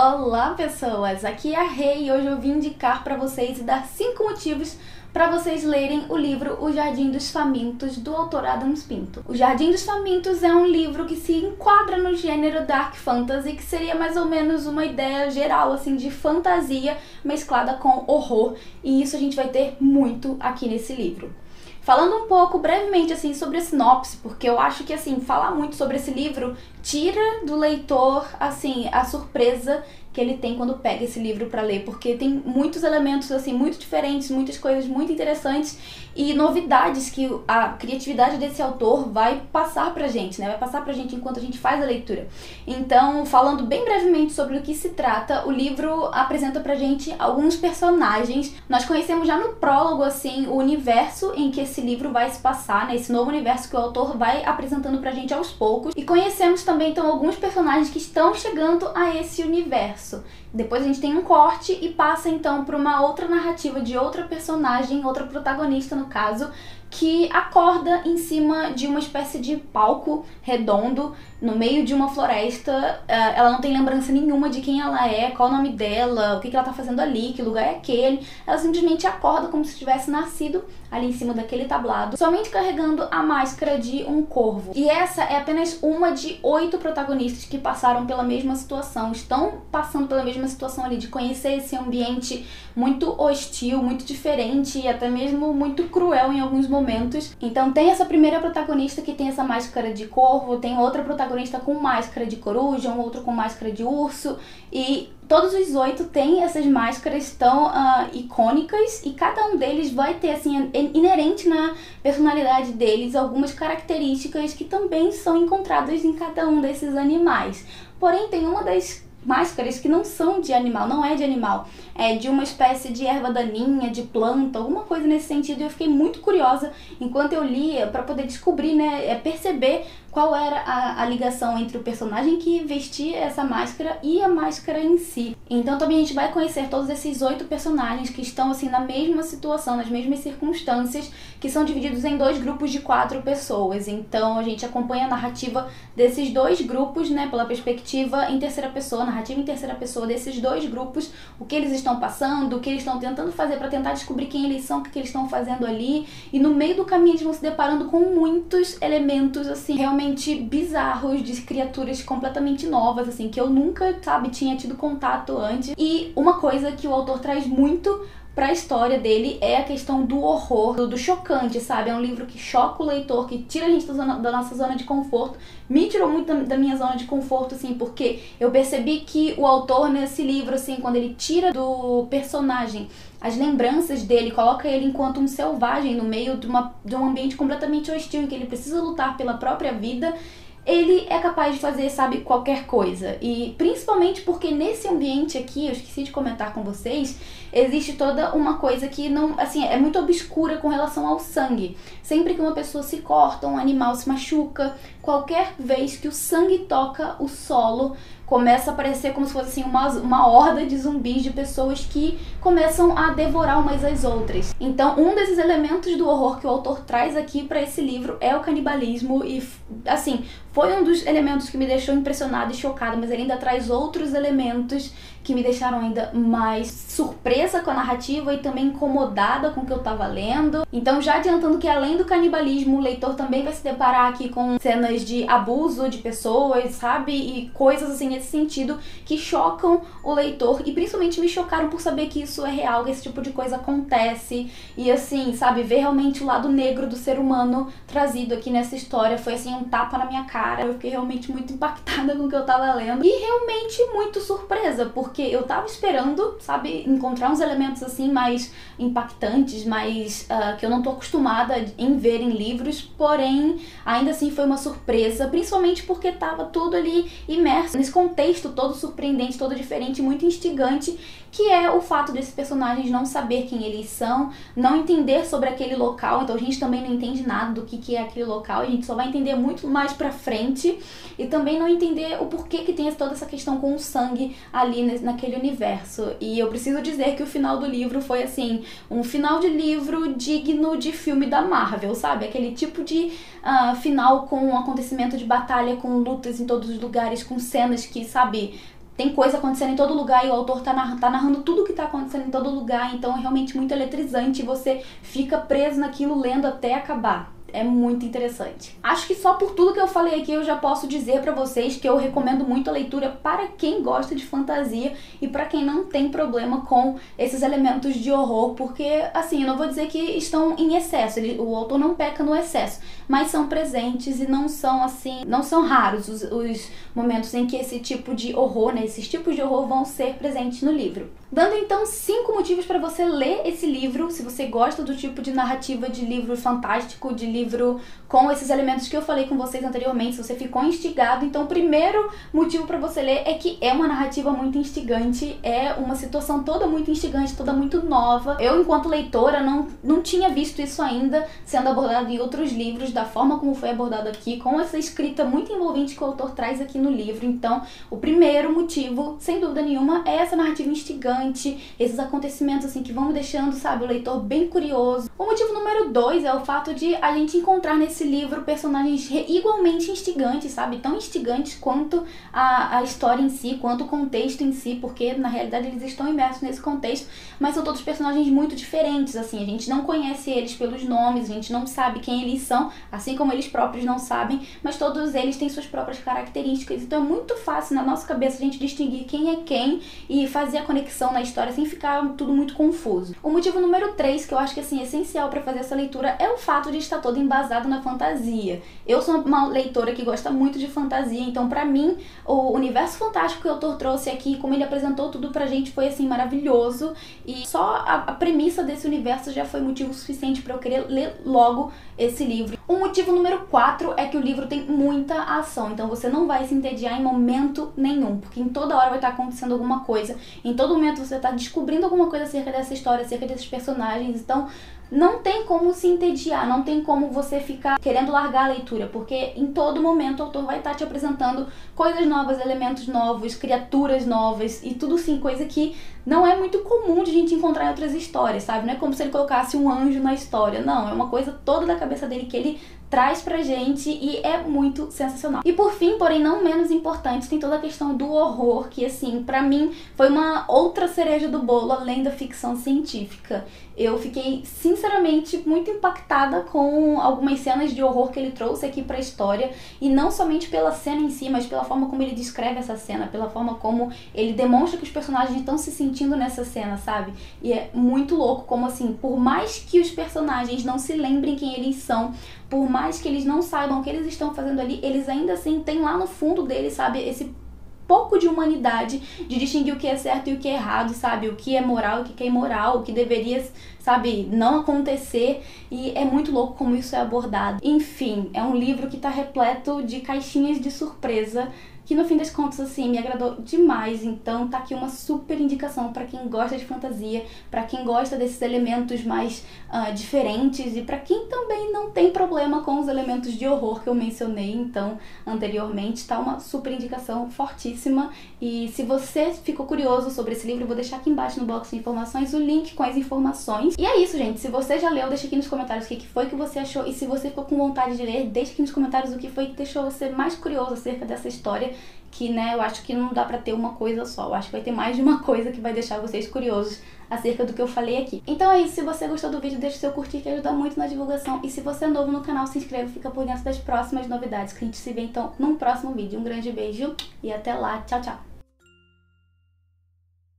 Olá pessoas, aqui é a Rei e hoje eu vim indicar para vocês e dar 5 motivos para vocês lerem o livro O Jardim dos Famintos, do autor Adams Pinto. O Jardim dos Famintos é um livro que se enquadra no gênero Dark Fantasy, que seria mais ou menos uma ideia geral assim de fantasia mesclada com horror, e isso a gente vai ter muito aqui nesse livro. Falando um pouco brevemente assim sobre a sinopse, porque eu acho que assim falar muito sobre esse livro tira do leitor assim a surpresa que ele tem quando pega esse livro para ler, porque tem muitos elementos assim muito diferentes, muitas coisas muito interessantes e novidades que a criatividade desse autor vai passar pra gente, né? Vai passar pra gente enquanto a gente faz a leitura. Então, falando bem brevemente sobre o que se trata, o livro apresenta pra gente alguns personagens. Nós conhecemos já no prólogo assim o universo em que esse livro vai se passar, né? Esse novo universo que o autor vai apresentando pra gente aos poucos. E conhecemos também então alguns personagens que estão chegando a esse universo. Depois a gente tem um corte e passa então para uma outra narrativa de outra personagem, outra protagonista no caso, que acorda em cima de uma espécie de palco redondo no meio de uma floresta. Ela não tem lembrança nenhuma de quem ela é, qual o nome dela, o que ela tá fazendo ali, que lugar é aquele. Ela simplesmente acorda como se tivesse nascido ali em cima daquele tablado, somente carregando a máscara de um corvo. E essa é apenas uma de 8 protagonistas que passaram pela mesma situação, estão passando pela mesma situação ali, de conhecer esse ambiente muito hostil, muito diferente e até mesmo muito cruel em alguns momentos. Então tem essa primeira protagonista que tem essa máscara de corvo, tem outra protagonista com máscara de coruja, um outro com máscara de urso, e todos os 8 têm essas máscaras tão icônicas, e cada um deles vai ter assim inerente na personalidade deles algumas características que também são encontradas em cada um desses animais. Porém, tem uma das máscaras que não são de animal, não é de animal, é de uma espécie de erva daninha, de planta, alguma coisa nesse sentido, e eu fiquei muito curiosa enquanto eu lia para poder descobrir, né, perceber qual era a ligação entre o personagem que vestia essa máscara e a máscara em si. Então também a gente vai conhecer todos esses 8 personagens que estão assim na mesma situação, nas mesmas circunstâncias, que são divididos em 2 grupos de 4 pessoas. Então a gente acompanha a narrativa desses 2 grupos, né, pela perspectiva em terceira pessoa, narrativa em terceira pessoa desses 2 grupos, o que eles estão passando, o que eles estão tentando fazer para tentar descobrir quem eles são, o que eles estão fazendo ali, e no meio do caminho eles vão se deparando com muitos elementos assim realmente bizarros, de criaturas completamente novas, assim, que eu nunca, sabe, tinha tido contato antes. E uma coisa que o autor traz muito pra história dele é a questão do horror, do chocante, sabe? É um livro que choca o leitor, que tira a gente da nossa zona de conforto. Me tirou muito da minha zona de conforto, assim, porque eu percebi que o autor nesse livro, assim, quando ele tira do personagem as lembranças dele, coloca ele enquanto um selvagem no meio de um ambiente completamente hostil, em que ele precisa lutar pela própria vida, ele é capaz de fazer, sabe, qualquer coisa. E principalmente porque nesse ambiente aqui, eu esqueci de comentar com vocês, existe toda uma coisa que não, assim, é muito obscura com relação ao sangue. Sempre que uma pessoa se corta, um animal se machuca, qualquer vez que o sangue toca o solo, começa a aparecer como se fosse assim uma horda de zumbis, de pessoas que começam a devorar umas às outras. Então, um desses elementos do horror que o autor traz aqui para esse livro é o canibalismo, e assim, foi um dos elementos que me deixou impressionada e chocada, mas ele ainda traz outros elementos que me deixaram ainda mais surpresa com a narrativa e também incomodada com o que eu tava lendo. Então, já adiantando que além do canibalismo, o leitor também vai se deparar aqui com cenas de abuso de pessoas, sabe? E coisas assim nesse sentido que chocam o leitor, e principalmente me chocaram por saber que isso é real, que esse tipo de coisa acontece. E assim, sabe, ver realmente o lado negro do ser humano trazido aqui nessa história foi assim um tapa na minha cara. Eu fiquei realmente muito impactada com o que eu tava lendo e realmente muito surpresa, porque eu tava esperando, sabe, encontrar uns elementos assim mais impactantes, mais que eu não tô acostumada em ver em livros, porém ainda assim foi uma surpresa, principalmente porque tava tudo ali imerso nesse contexto todo surpreendente, todo diferente, muito instigante, que é o fato desses personagens não saber quem eles são, não entender sobre aquele local. Então a gente também não entende nada do que é aquele local, a gente só vai entender muito mais pra frente, e também não entender o porquê que tem toda essa questão com o sangue ali naquele universo. E eu preciso dizer que o final do livro foi assim, um final de livro digno de filme da Marvel, sabe? Aquele tipo de final com um acontecimento de batalha, com lutas em todos os lugares, com cenas que, sabe, tem coisa acontecendo em todo lugar e o autor tá narrando tudo o que tá acontecendo em todo lugar, então é realmente muito eletrizante e você fica preso naquilo lendo até acabar. É muito interessante. Acho que só por tudo que eu falei aqui eu já posso dizer pra vocês que eu recomendo muito a leitura para quem gosta de fantasia e para quem não tem problema com esses elementos de horror, porque, assim, eu não vou dizer que estão em excesso, o autor não peca no excesso, mas são presentes e não são, assim, não são raros os momentos em que esse tipo de horror, né, esses tipos de horror vão ser presentes no livro. Dando então 5 motivos para você ler esse livro, se você gosta do tipo de narrativa de livro fantástico, de livro com esses elementos que eu falei com vocês anteriormente, se você ficou instigado, então o primeiro motivo para você ler é que é uma narrativa muito instigante, é uma situação toda muito instigante, toda muito nova. Eu, enquanto leitora, não tinha visto isso ainda sendo abordado em outros livros, da forma como foi abordado aqui, com essa escrita muito envolvente que o autor traz aqui no livro. Então, o primeiro motivo, sem dúvida nenhuma, é essa narrativa instigante, esses acontecimentos assim que vão me deixando, sabe, o leitor bem curioso. O motivo número 2 é o fato de a gente encontrar nesse livro personagens igualmente instigantes, sabe, tão instigantes quanto a história em si, quanto o contexto em si, porque na realidade eles estão imersos nesse contexto, mas são todos personagens muito diferentes, assim, a gente não conhece eles pelos nomes, a gente não sabe quem eles são, assim como eles próprios não sabem, mas todos eles têm suas próprias características, então é muito fácil na nossa cabeça a gente distinguir quem é quem e fazer a conexão na história sem ficar tudo muito confuso. O motivo número 3, que eu acho que assim, é essencial para fazer essa leitura, é o fato de estar todo embasado na fantasia. Eu sou uma leitora que gosta muito de fantasia, então pra mim o universo fantástico que o autor trouxe aqui, como ele apresentou tudo pra gente, foi assim maravilhoso, e só a premissa desse universo já foi motivo suficiente para eu querer ler logo esse livro. O motivo número 4 é que o livro tem muita ação, então você não vai se entediar em momento nenhum, porque em toda hora vai estar acontecendo alguma coisa, em todo momento você está descobrindo alguma coisa acerca dessa história, acerca desses personagens, então não tem como se entediar, não tem como você ficar querendo largar a leitura, porque em todo momento o autor vai estar te apresentando coisas novas, elementos novos, criaturas novas e tudo sim, coisa que não é muito comum de a gente encontrar em outras histórias, sabe? Não é como se ele colocasse um anjo na história, não, é uma coisa toda da cabeça dele que ele traz pra gente e é muito sensacional. E por fim, porém não menos importante, tem toda a questão do horror, que assim, pra mim foi uma outra cereja do bolo além da ficção científica. Eu fiquei sinceramente muito impactada com algumas cenas de horror que ele trouxe aqui pra história, e não somente pela cena em si, mas pela forma como ele descreve essa cena, pela forma como ele demonstra que os personagens estão se sentindo nessa cena, sabe? E é muito louco como assim, por mais que os personagens não se lembrem quem eles são, por mais que eles não saibam o que eles estão fazendo ali, eles ainda assim têm lá no fundo deles, sabe, esse pouco de humanidade, de distinguir o que é certo e o que é errado, sabe, o que é moral e o que é imoral, o que deveria, sabe, não acontecer, e é muito louco como isso é abordado. Enfim, é um livro que tá repleto de caixinhas de surpresa, que no fim das contas, assim, me agradou demais. Então tá aqui uma super indicação pra quem gosta de fantasia, pra quem gosta desses elementos mais diferentes e pra quem também não tem problema com os elementos de horror que eu mencionei então anteriormente. Tá uma super indicação fortíssima, e se você ficou curioso sobre esse livro, eu vou deixar aqui embaixo no box de informações o link com as informações. E é isso, gente, se você já leu, deixa aqui nos comentários o que foi que você achou, e se você ficou com vontade de ler, deixa aqui nos comentários o que foi que deixou você mais curioso acerca dessa história, que, né, eu acho que não dá pra ter uma coisa só, eu acho que vai ter mais de uma coisa que vai deixar vocês curiosos acerca do que eu falei aqui. Então é isso, se você gostou do vídeo, deixa seu curtir que ajuda muito na divulgação, e se você é novo no canal, se inscreva e fica por dentro das próximas novidades, que a gente se vê então num próximo vídeo. Um grande beijo e até lá, tchau, tchau!